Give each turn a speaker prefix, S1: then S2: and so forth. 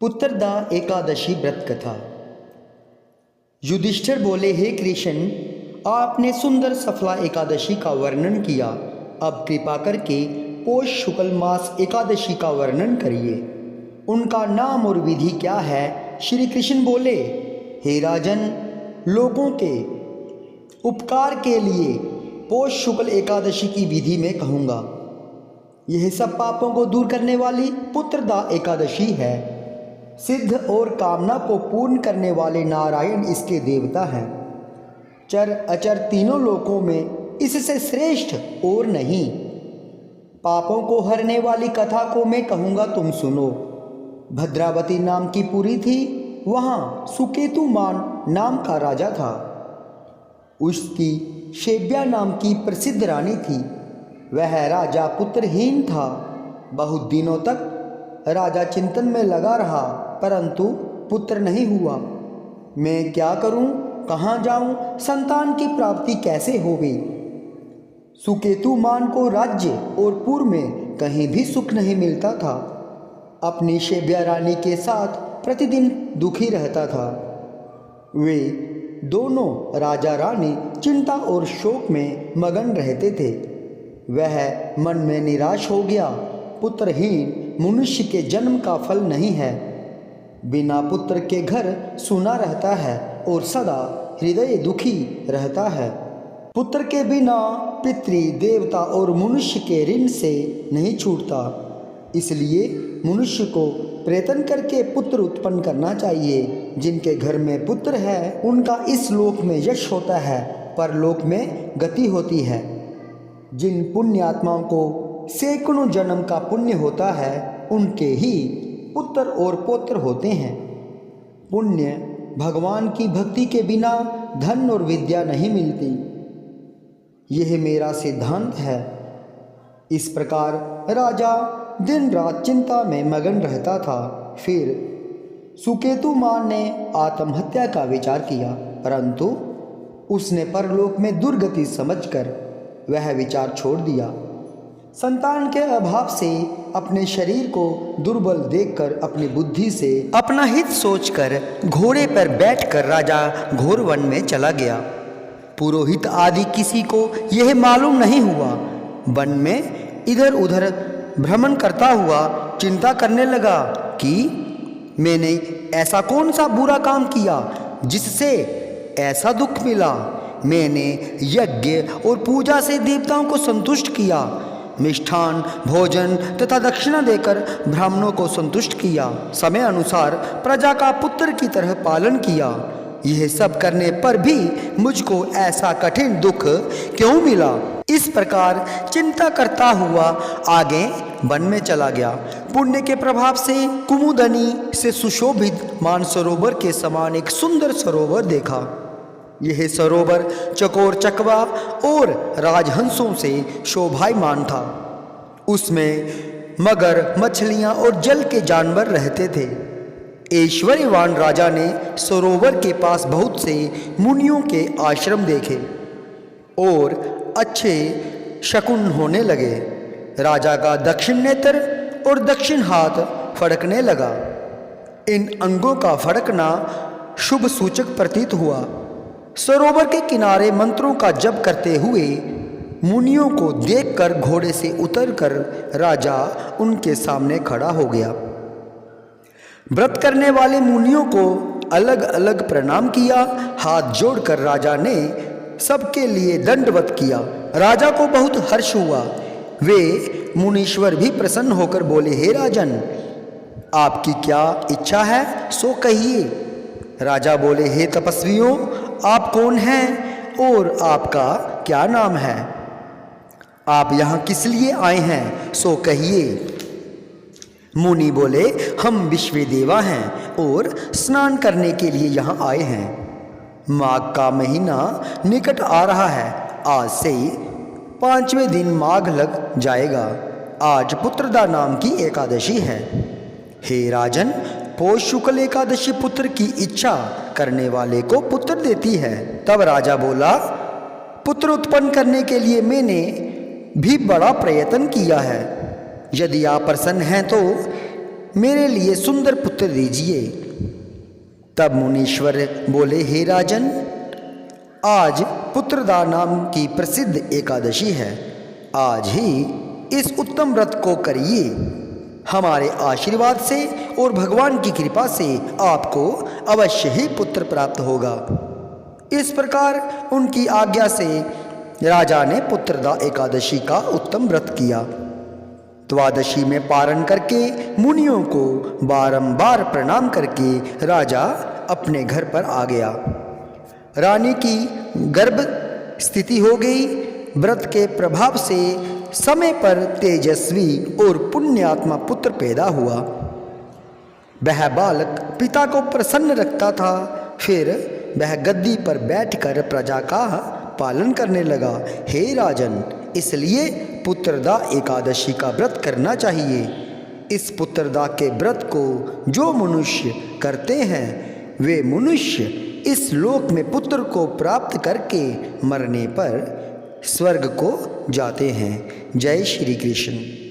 S1: पुत्रदा एकादशी व्रत कथा। युधिष्ठिर बोले, हे कृष्ण, आपने सुंदर सफला एकादशी का वर्णन किया। अब कृपा करके पौष शुक्ल मास एकादशी का वर्णन करिए। उनका नाम और विधि क्या है? श्री कृष्ण बोले, हे राजन, लोगों के उपकार के लिए पौष शुक्ल एकादशी की विधि में कहूँगा। यह सब पापों को दूर करने वाली पुत्रदा एकादशी है। सिद्ध और कामना को पूर्ण करने वाले नारायण इसके देवता हैं। चर अचर तीनों लोकों में इससे श्रेष्ठ और नहीं। पापों को हरने वाली कथा को मैं कहूँगा, तुम सुनो। भद्रावती नाम की पुरी थी। वहाँ सुकेतुमान नाम का राजा था। उसकी शेब्या नाम की प्रसिद्ध रानी थी। वह राजा पुत्रहीन था। बहुत दिनों तक राजा चिंतन में लगा रहा, परंतु पुत्र नहीं हुआ। मैं क्या करूं, कहाँ जाऊं, संतान की प्राप्ति कैसे होगी? सुकेतुमान को राज्य और पूर्व में कहीं भी सुख नहीं मिलता था। अपनी शेब्या रानी के साथ प्रतिदिन दुखी रहता था। वे दोनों राजा रानी चिंता और शोक में मगन रहते थे। वह मन में निराश हो गया। पुत्रहीन मनुष्य के जन्म का फल नहीं है। बिना पुत्र के घर सूना रहता है और सदा हृदय दुखी रहता है। पुत्र के बिना पितृ देवता और मनुष्य के ऋण से नहीं छूटता। इसलिए मनुष्य को प्रयत्न करके पुत्र उत्पन्न करना चाहिए। जिनके घर में पुत्र है उनका इस लोक में यश होता है, परलोक में गति होती है। जिन पुण्यात्माओं को सैकड़ों जन्म का पुण्य होता है, उनके ही पुत्र और पौत्र होते हैं। पुण्य भगवान की भक्ति के बिना धन और विद्या नहीं मिलती। यह मेरा सिद्धांत है। इस प्रकार राजा दिन रात चिंता में मगन रहता था। फिर सुकेतुमान ने आत्महत्या का विचार किया, परंतु उसने परलोक में दुर्गति समझकर वह विचार छोड़ दिया। संतान के अभाव से अपने शरीर को दुर्बल देखकर अपनी बुद्धि से अपना हित सोचकर घोड़े पर बैठकर राजा घोर वन में चला गया। पुरोहित आदि किसी को यह मालूम नहीं हुआ। वन में इधर उधर भ्रमण करता हुआ चिंता करने लगा कि मैंने ऐसा कौन सा बुरा काम किया जिससे ऐसा दुख मिला। मैंने यज्ञ और पूजा से देवताओं को संतुष्ट किया, मिष्ठान भोजन तथा दक्षिणा देकर ब्राह्मणों को संतुष्ट किया, समय अनुसार प्रजा का पुत्र की तरह पालन किया। यह सब करने पर भी मुझको ऐसा कठिन दुख क्यों मिला? इस प्रकार चिंता करता हुआ आगे वन में चला गया। पुण्य के प्रभाव से कुमुदनी से सुशोभित मानसरोवर के समान एक सुंदर सरोवर देखा। यह सरोवर चकोर चकवा और राजहंसों से शोभायमान था। उसमें मगर, मछलियां और जल के जानवर रहते थे। ऐश्वर्यवान राजा ने सरोवर के पास बहुत से मुनियों के आश्रम देखे और अच्छे शकुन होने लगे। राजा का दक्षिण नेत्र और दक्षिण हाथ फड़कने लगा। इन अंगों का फड़कना शुभ सूचक प्रतीत हुआ। सरोवर के किनारे मंत्रों का जप करते हुए मुनियों को देखकर घोड़े से उतरकर राजा उनके सामने खड़ा हो गया। व्रत करने वाले मुनियों को अलग अलग प्रणाम किया। हाथ जोड़कर राजा ने सबके लिए दंडवत किया। राजा को बहुत हर्ष हुआ। वे मुनीश्वर भी प्रसन्न होकर बोले, हे राजन, आपकी क्या इच्छा है सो कहिए। राजा बोले, हे तपस्वियों, आप कौन हैं और आपका क्या नाम है? आप यहाँ किस लिए आए हैं सो कहिए। मुनि बोले, हम विश्वदेवा हैं और स्नान करने के लिए यहाँ आए हैं। माघ का महीना निकट आ रहा है। आज से 5वें दिन माघ लग जाएगा। आज पुत्रदा नाम की एकादशी है। हे राजन, पौष शुक्ल एकादशी पुत्र की इच्छा करने वाले को पुत्र देती है। तब राजा बोला, पुत्र उत्पन्न करने के लिए मैंने भी बड़ा प्रयत्न किया है। यदि आप प्रसन्न हैं तो मेरे लिए सुंदर पुत्र दीजिए। तब मुनीश्वर बोले, हे राजन, आज पुत्रदा नाम की प्रसिद्ध एकादशी है। आज ही इस उत्तम व्रत को करिए। हमारे आशीर्वाद से और भगवान की कृपा से आपको अवश्य ही पुत्र प्राप्त होगा। इस प्रकार उनकी आज्ञा से राजा ने पुत्रदा एकादशी का उत्तम व्रत किया। द्वादशी में पारण करके मुनियों को बारंबार प्रणाम करके राजा अपने घर पर आ गया। रानी की गर्भ स्थिति हो गई। व्रत के प्रभाव से समय पर तेजस्वी और पुण्यात्मा पुत्र पैदा हुआ। वह बालक पिता को प्रसन्न रखता था। फिर वह गद्दी पर बैठकर प्रजा का पालन करने लगा। हे राजन, इसलिए पुत्रदा एकादशी का व्रत करना चाहिए। इस पुत्रदा के व्रत को जो मनुष्य करते हैं वे मनुष्य इस लोक में पुत्र को प्राप्त करके मरने पर स्वर्ग को जाते हैं। जय श्री कृष्ण।